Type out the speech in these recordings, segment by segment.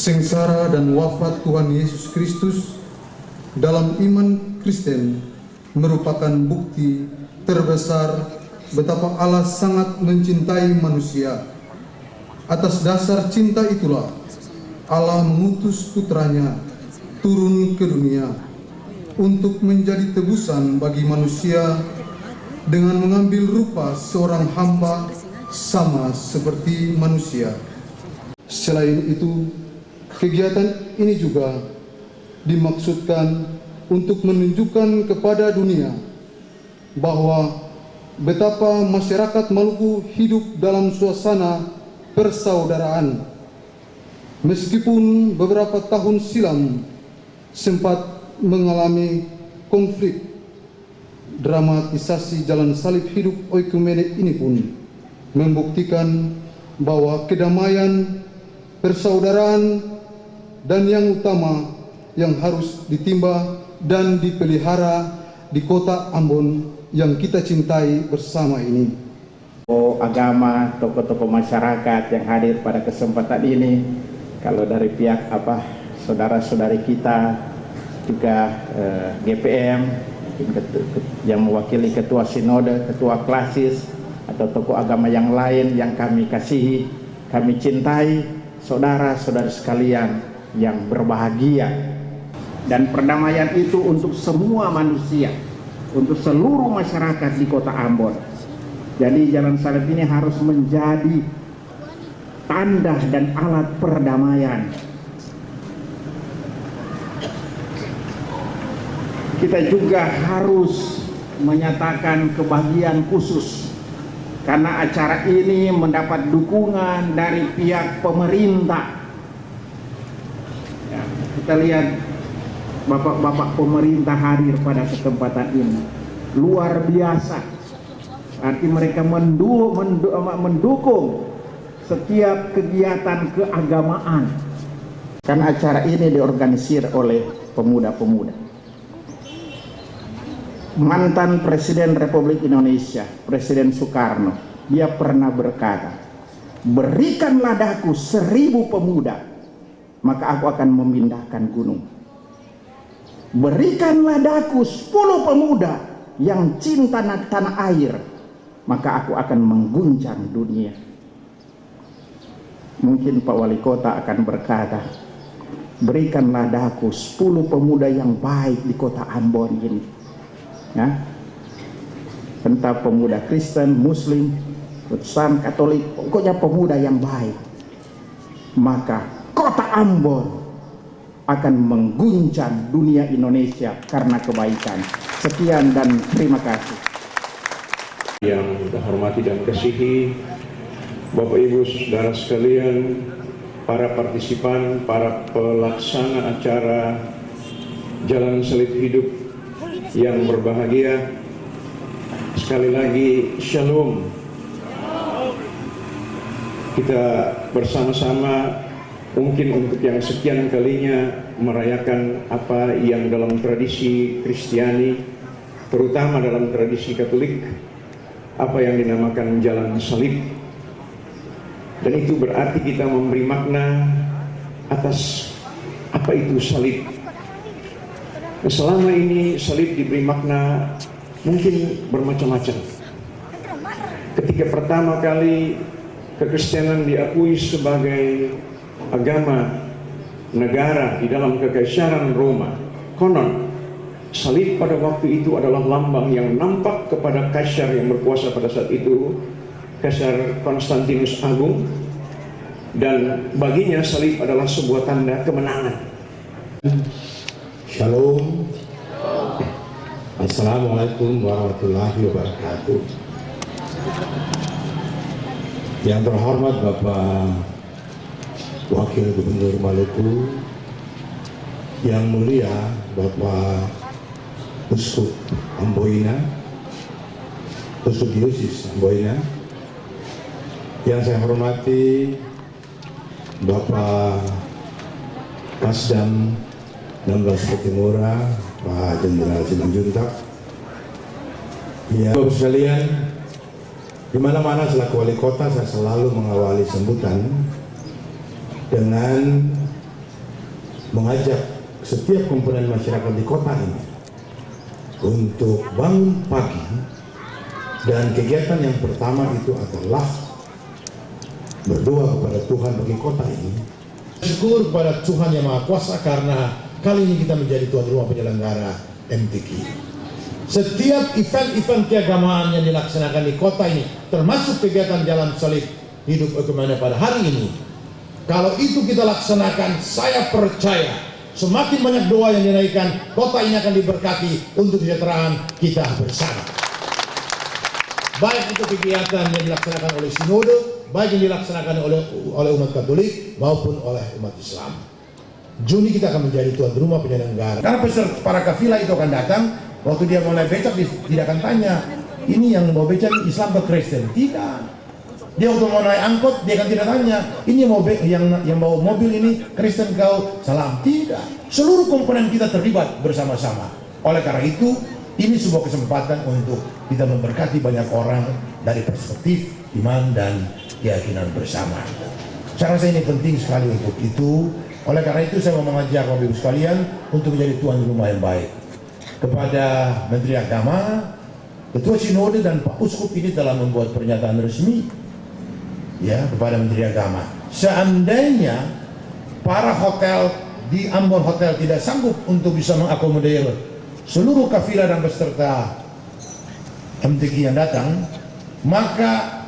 sengsara dan wafat Tuhan Yesus Kristus dalam iman Kristen merupakan bukti terbesar betapa Allah sangat mencintai manusia. Atas dasar cinta itulah Allah mengutus putranya turun ke dunia untuk menjadi tebusan bagi manusia dengan mengambil rupa seorang hamba sama seperti manusia. Selain itu, kegiatan ini juga dimaksudkan untuk menunjukkan kepada dunia bahwa betapa masyarakat Maluku hidup dalam suasana persaudaraan. Meskipun beberapa tahun silam sempat mengalami konflik, dramatisasi jalan salib hidup oikumene ini pun membuktikan bahwa kedamaian, persaudaraan, dan yang utama yang harus ditimba dan dipelihara di kota Ambon yang kita cintai bersama ini. Agama, tokoh-tokoh masyarakat yang hadir pada kesempatan ini, kalau dari pihak saudara-saudari kita juga GPM yang mewakili ketua sinode, ketua klasis atau tokoh agama yang lain yang kami kasihi, kami cintai, saudara-saudara sekalian yang berbahagia. Dan perdamaian itu untuk semua manusia, untuk seluruh masyarakat di kota Ambon. Jadi jalan salib ini harus menjadi tanda dan alat perdamaian. Kita juga harus menyatakan kebahagiaan khusus karena acara ini mendapat dukungan dari pihak pemerintah. Ya, kita lihat bapak-bapak pemerintah hadir pada kesempatan ini, luar biasa. Arti mereka mendukung setiap kegiatan keagamaan. Karena acara ini diorganisir oleh pemuda-pemuda. Mantan Presiden Republik Indonesia, Presiden Soekarno, dia pernah berkata, berikanlah daku 1000 pemuda, maka aku akan memindahkan gunung. Berikanlah daku 10 pemuda yang cinta tanah air, maka aku akan mengguncang dunia. Mungkin Pak Wali Kota akan berkata, berikanlah daku 10 pemuda yang baik di kota Ambon ini. Ya, entah pemuda Kristen, Muslim, Protestan, Katolik, pokoknya pemuda yang baik, maka kota Ambon akan mengguncang dunia Indonesia karena kebaikan. Sekian dan terima kasih. Yang kita hormati dan kasihi Bapak Ibu Saudara sekalian, para partisipan, para pelaksana acara Jalan Salib Hidup yang berbahagia, sekali lagi Shalom. Kita bersama-sama mungkin untuk yang sekian kalinya merayakan apa yang dalam tradisi Kristiani, terutama dalam tradisi Katolik, apa yang dinamakan Jalan Salib. Dan itu berarti kita memberi makna atas apa itu salib. Selama ini salib diberi makna mungkin bermacam-macam. Ketika pertama kali kekristenan diakui sebagai agama negara di dalam kekaisaran Roma, konon salib pada waktu itu adalah lambang yang nampak kepada kaisar yang berkuasa pada saat itu, Kaisar Konstantinus Agung, dan baginya salib adalah sebuah tanda kemenangan. Shalom. Assalamualaikum warahmatullahi wabarakatuh. Yang terhormat Bapak Wakil Gubernur Maluku, yang mulia Bapak Uskup Amboina, Uskup Diosis Amboina, yang saya hormati Bapak Kasdam 16 Timura, Pak Jenderal Simanjuntak, ya Bapak sekalian, di mana-mana selaku wali kota saya selalu mengawali sambutan dengan mengajak setiap komponen masyarakat di kota ini untuk bangun pagi, dan kegiatan yang pertama itu adalah berdoa kepada Tuhan bagi kota ini. Syukur kepada Tuhan Yang Maha Kuasa karena kali ini kita menjadi tuan rumah penyelenggara MTQ. Setiap event-event keagamaan yang dilaksanakan di kota ini, termasuk kegiatan Jalan Salib Hidup Ekumene pada hari ini, kalau itu kita laksanakan, saya percaya semakin banyak doa yang dinaikkan, kota ini akan diberkati untuk kesejahteraan kita bersama. Baik itu kegiatan yang dilaksanakan oleh sinode, baik yang dilaksanakan oleh umat Katolik maupun oleh umat Islam. Juni kita akan menjadi tuan rumah penyelenggara. Karena peserta para kafilah itu akan datang, waktu dia mulai becak tidak akan tanya, ini yang mau becak Islam atau Kristen? Tidak. Dia waktu mau naik angkot, dia akan tidak tanya, ini yang bawa mobil ini Kristen kau? Salam. Tidak. Seluruh komponen kita terlibat bersama-sama. Oleh karena itu, ini sebuah kesempatan untuk kita memberkati banyak orang dari perspektif iman dan keyakinan bersama. Saya rasa ini penting sekali untuk itu. Oleh karena itu saya mau mengajak Bapak Ibu sekalian untuk menjadi tuan rumah yang baik. Kepada Menteri Agama, Ketua Sinode dan Pak Uskup ini telah membuat pernyataan resmi ya kepada Menteri Agama. Seandainya para hotel di Ambon Hotel tidak sanggup untuk bisa mengakomodir seluruh kafilah dan peserta MTQ yang datang, maka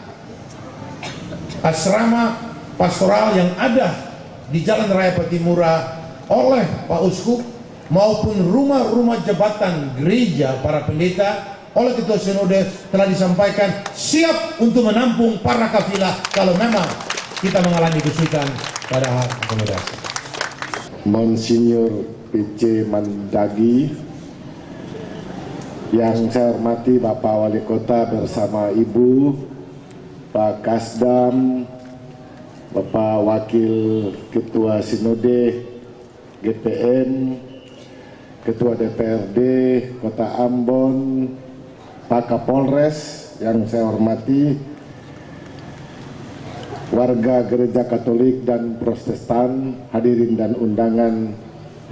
asrama pastoral yang ada di Jalan Raya Patimura oleh Pak Uskup maupun rumah-rumah jabatan gereja para pendeta oleh Ketua Sinode telah disampaikan siap untuk menampung para kafilah kalau memang kita mengalami kesulitan pada hal akomodasi. Monsinyur PC Mandagi, yang saya hormati Bapak Wali Kota bersama Ibu, Pak Kasdam, Bapak Wakil Ketua Sinode GPM, Ketua DPRD Kota Ambon, Pak Kapolres yang saya hormati, warga Gereja Katolik dan Protestan, hadirin dan undangan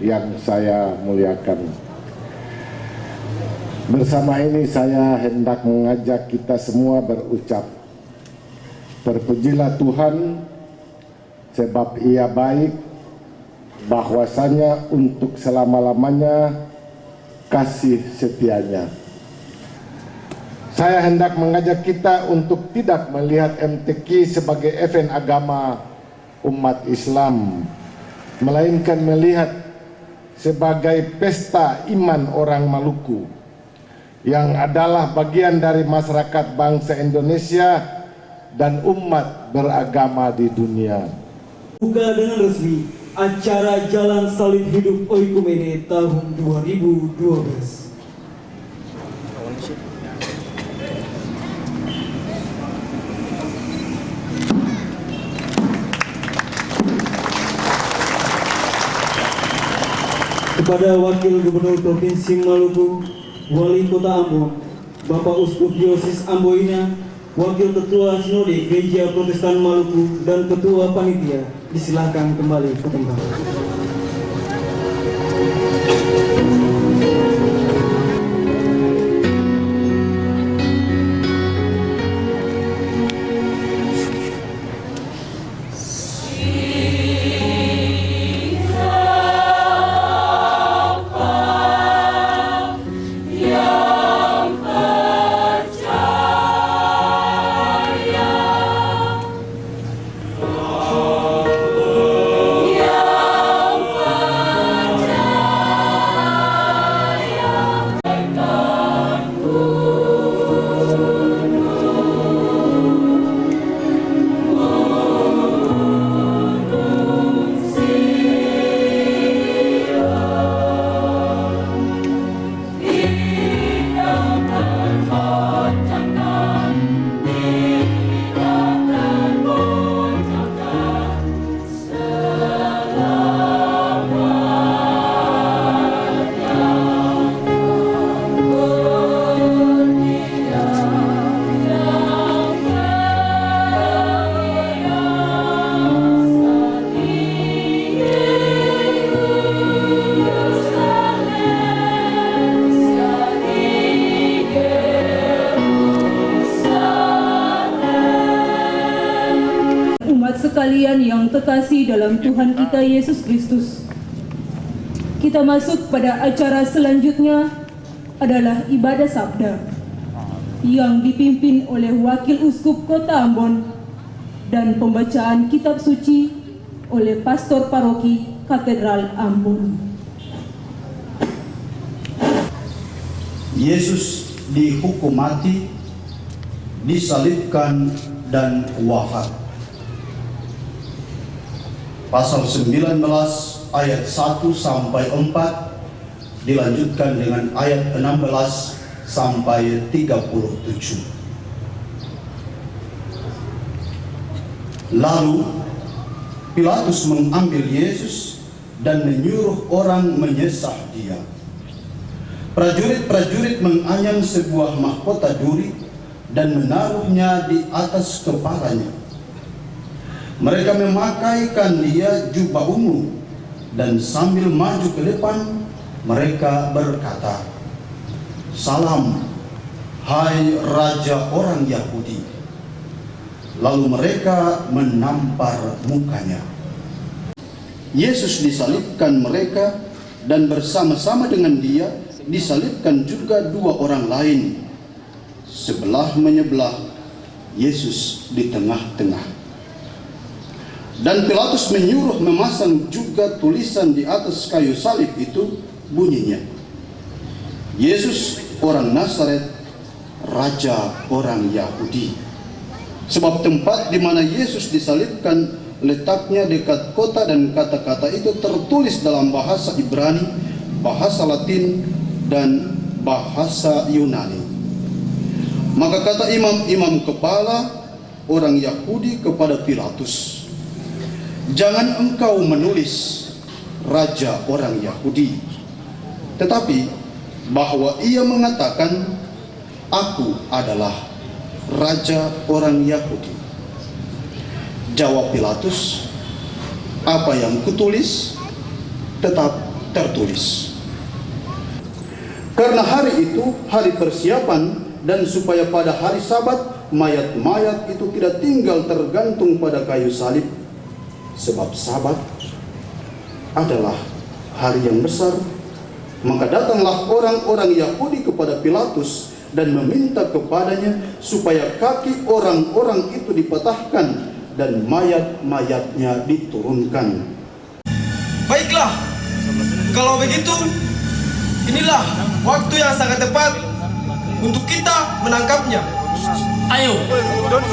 yang saya muliakan. Bersama ini saya hendak mengajak kita semua berucap, terpujilah Tuhan sebab Ia baik, bahwasanya untuk selama-lamanya kasih setianya. Saya hendak mengajak kita untuk tidak melihat MTQ sebagai event agama umat Islam, melainkan melihat sebagai pesta iman orang Maluku yang adalah bagian dari masyarakat bangsa Indonesia dan umat beragama di dunia. Buka dengan resmi acara Jalan Salib Hidup Oikumene tahun 2012. Kepada Wakil Gubernur Provinsi Maluku, Wali Kota Ambon, Bapak Uskup Diosis Amboina, Wakil Ketua Sinode Gereja Protestan Maluku, dan Ketua Panitia, disilakan kembali ke tempat. Yeah. sekalian yang terkasih dalam Tuhan kita Yesus Kristus, kita masuk pada acara selanjutnya adalah ibadah sabda yang dipimpin oleh Wakil Uskup Kota Ambon dan pembacaan kitab suci oleh Pastor Paroki Katedral Ambon. Yesus dihukum mati, disalibkan dan wafat. Pasal 19 ayat 1 sampai 4 dilanjutkan dengan ayat 16 sampai 37. Lalu Pilatus mengambil Yesus dan menyuruh orang menyesah dia. Prajurit-prajurit menganyam sebuah mahkota duri dan menaruhnya di atas kepalanya. Mereka memakaikan dia jubah ungu dan sambil maju ke depan mereka berkata, "Salam, hai Raja orang Yahudi." Lalu mereka menampar mukanya. Yesus disalibkan mereka, dan bersama-sama dengan dia disalibkan juga dua orang lain, sebelah menyebelah, Yesus di tengah-tengah. Dan Pilatus menyuruh memasang juga tulisan di atas kayu salib itu, bunyinya, "Yesus orang Nazaret, Raja orang Yahudi." Sebab tempat di mana Yesus disalibkan letaknya dekat kota, dan kata-kata itu tertulis dalam bahasa Ibrani, bahasa Latin, dan bahasa Yunani. Maka kata imam-imam kepala orang Yahudi kepada Pilatus, "Jangan engkau menulis Raja orang Yahudi, tetapi bahwa ia mengatakan, 'Aku adalah Raja orang Yahudi.'" Jawab Pilatus, "Apa yang kutulis tetap tertulis." Karena hari itu hari persiapan, dan supaya pada hari Sabat mayat-mayat itu tidak tinggal tergantung pada kayu salib, sebab Sabat adalah hari yang besar, maka datanglah orang-orang Yahudi kepada Pilatus dan meminta kepadanya supaya kaki orang-orang itu dipatahkan dan mayat-mayatnya diturunkan. Baiklah, kalau begitu, inilah waktu yang sangat tepat untuk kita menangkapnya. Ayo,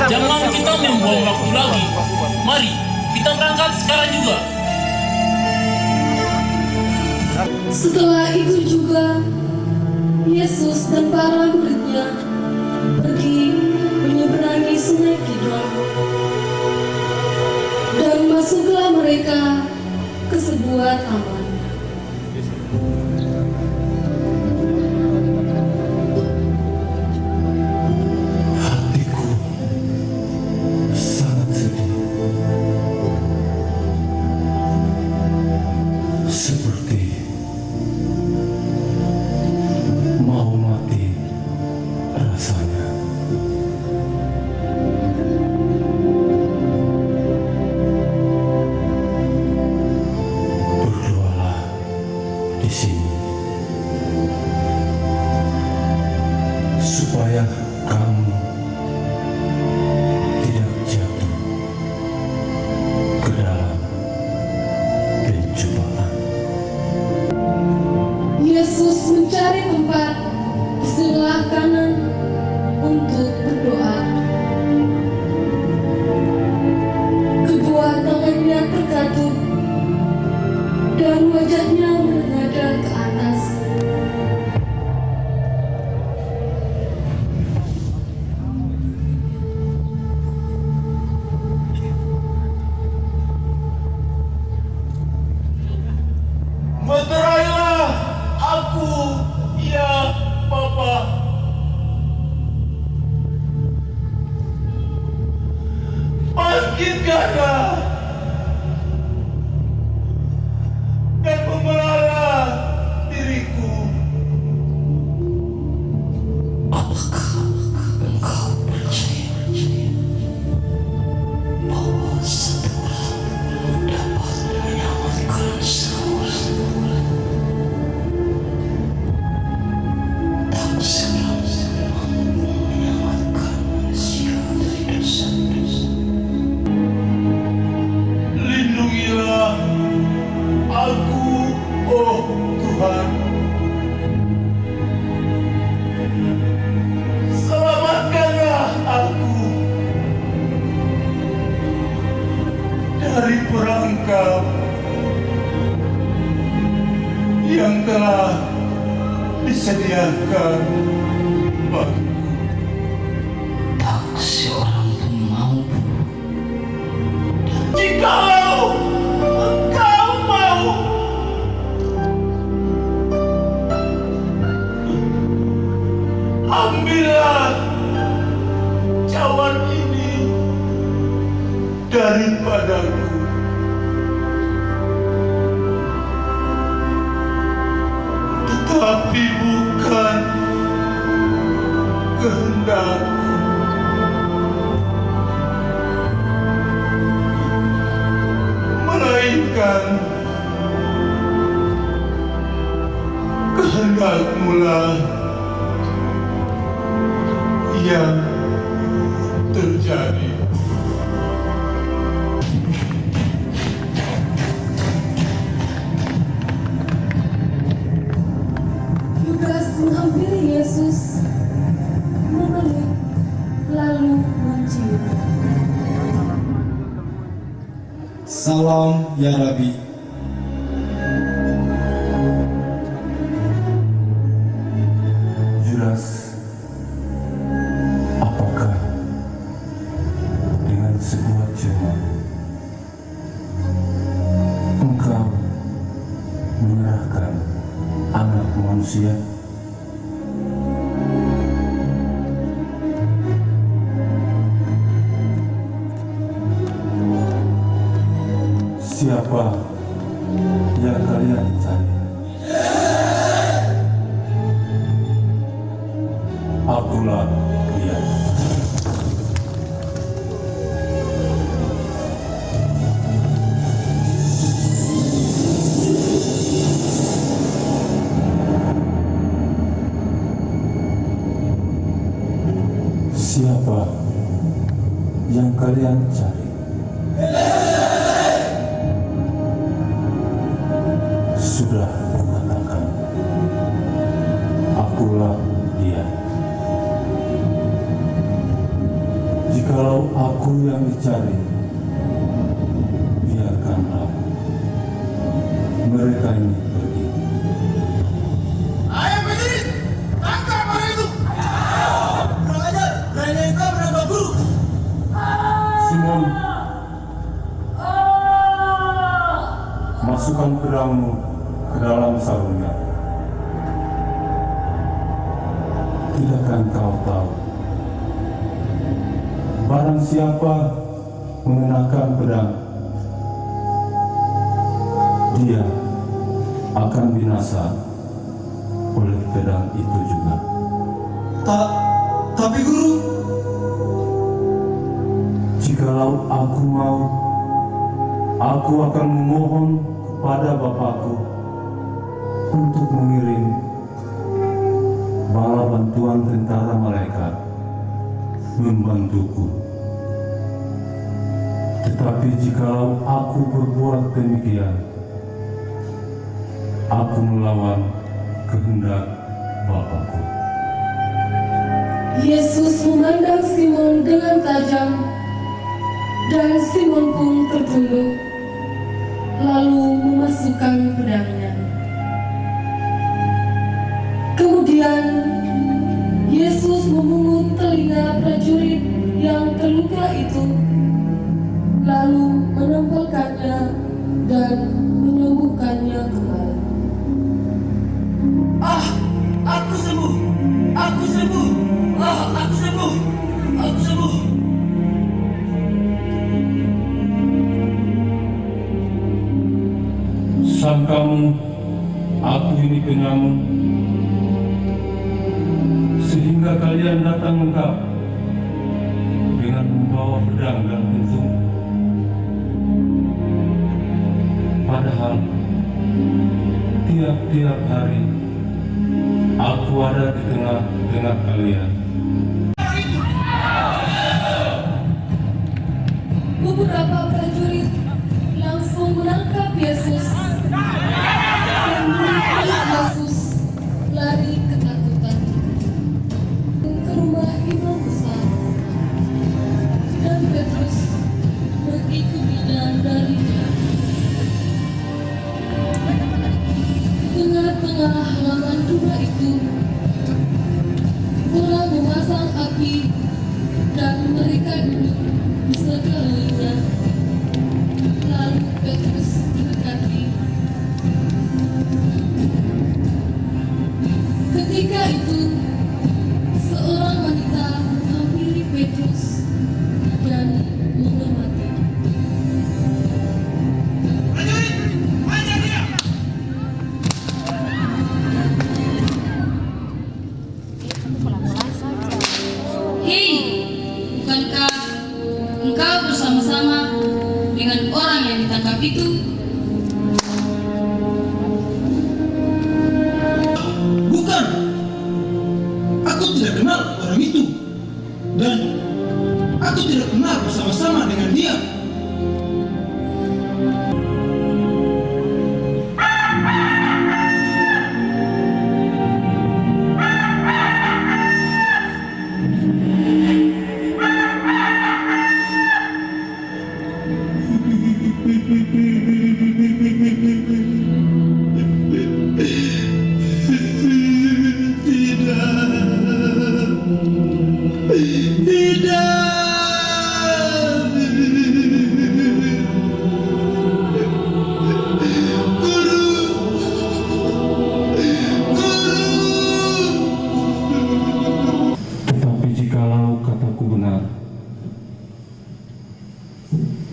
jangan kita membuang waktu lagi. Mari, kita berangkat sekarang juga. Setelah itu juga, Yesus dan para muridnya pergi menyeberangi sungai Kidron. Dan masuklah mereka ke sebuah taman. Hatiku sangat sedih, seperti mau mati rasanya. Berdoalah di sini supaya kamu tidak jatuh ke dalam pencobaan. Yesus mencari tempat di sebelah kanan untuk berdoa. Kedua tangannya terkatup dan wajahnya menghadap ke atas. Meterailah aku, ya Bapa. Bangkitkanlah dan pemelalah diriku. Apakah engkau percaya bahwa setelah katakan padaku. Tak seorang pun mau. Jikalau engkau mau, ambillah cawan ini daripadaku. Tetapi bukan kehendakku, melainkan kehendak-Mu lah yang terjadi. Yudas menghampiri Yesus, memeluk, lalu mencium. Salam ya Rabbi. Yudas, apakah dengan sebuah ciuman engkau menyerahkan anak manusia? Siapa yang kalian cari? Akulah dia. Siapa yang kalian cari? Sudah kukatakan, akulah dia. Jikalau aku yang dicari, biarkanlah mereka ini pergi. Ayo berdiri, tangkap orang itu. Kurang ajar, berani kau menambah guru. Simon, masukkan pedangmu ke dalam sarungnya. Tidakkah engkau tahu, barang siapa mengenakan pedang, dia akan binasa oleh pedang itu juga. Tapi guru, Jikalau aku mau, aku akan memohon kepada Bapakku untuk mengirim bala bantuan tentara malaikat membantuku. Tetapi jikalau aku berbuat demikian, aku melawan kehendak Bapakku. Yesus memandang Simon dengan tajam, dan Simon pun tertunduk, lalu memasukkan pedangnya. Kemudian Yesus memungut telinga prajurit yang terluka itu, lalu menempelkannya dan menyembuhkannya kembali. Aku sembuh, aku sembuh, aku sembuh, aku sembuh. Sangkamu aku ini penyamun, sehingga kalian datang lengkap dengan membawa pedang dan pintung. Padahal tiap-tiap hari aku ada di tengah-tengah kalian. Beberapa prajurit langsung menangkap Yesus dan menarik Yesus lari ketakutan ke rumah imam besar, dan Petrus mengikutinya darinya. Di tengah-tengah halaman rumah itu duduk di sekelilingnya. Lalu Petrus mendekati. Ketika itu, seorang wanita menghampiri Petrus dan menghormati. Hei, bukankah engkau bersama-sama dengan orang yang ditangkap itu? Bukan. Aku tidak kenal orang itu. Dan aku tidak kenal bersama-sama dengan dia. Tetapi jikalau kataku benar,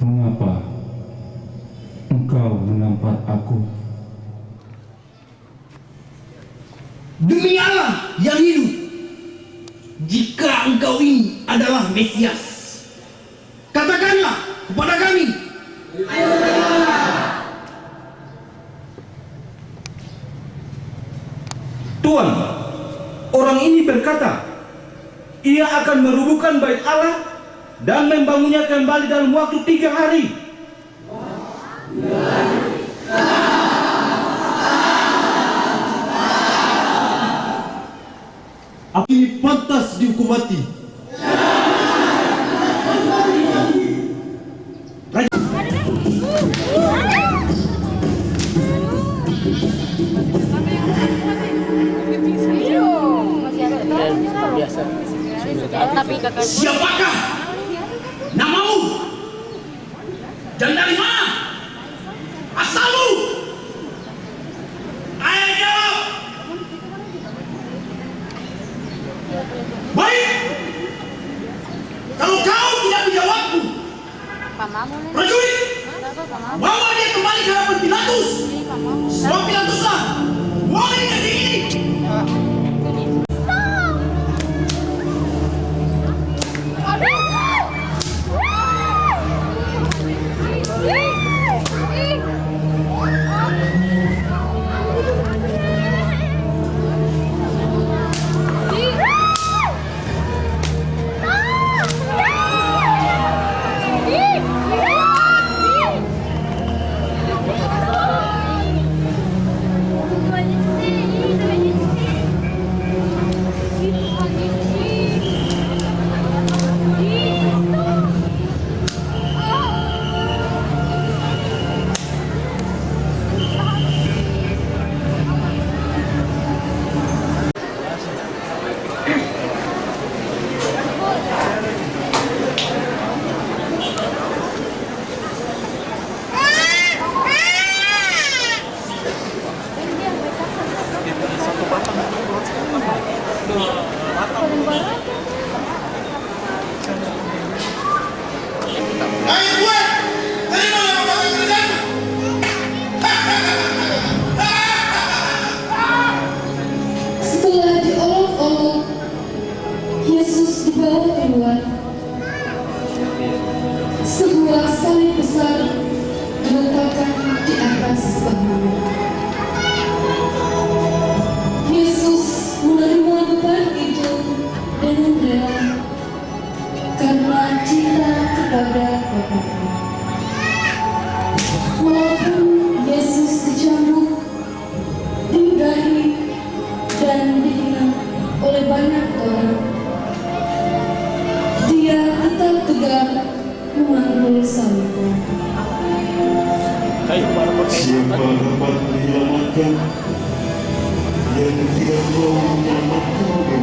mengapa engkau menampar aku? Demi Allah yang hidup, jika engkau ini adalah Mesias, katakanlah kepada kami. Tuan, orang ini berkata, ia akan merubuhkan bait Allah dan membangunnya kembali dalam waktu 3 hari. Ini pantas dihukum mati. Siapakah namamu? Dan dari mana? Asalmu? Ayo jawab. Baik. Kalau kau tidak menjawabku, prajurit, bawa dia kembali ke hadapan Pilatus. Sebab Pilatuslah wali negeri ini. Setelah diolok-olok, Yesus dibawa keluar. Sebuah salib besar diletakkan di atas bangunan. Yesus menerima beban itu dengan rela karena cinta kepada Bapa. Walaupun Yesus dicambuk, diludahi, dan dihina oleh banyak orang, dia tetap tegar memanggul salibnya. Siapa dapat menyelamatkan yang tidak mau menyelamatkan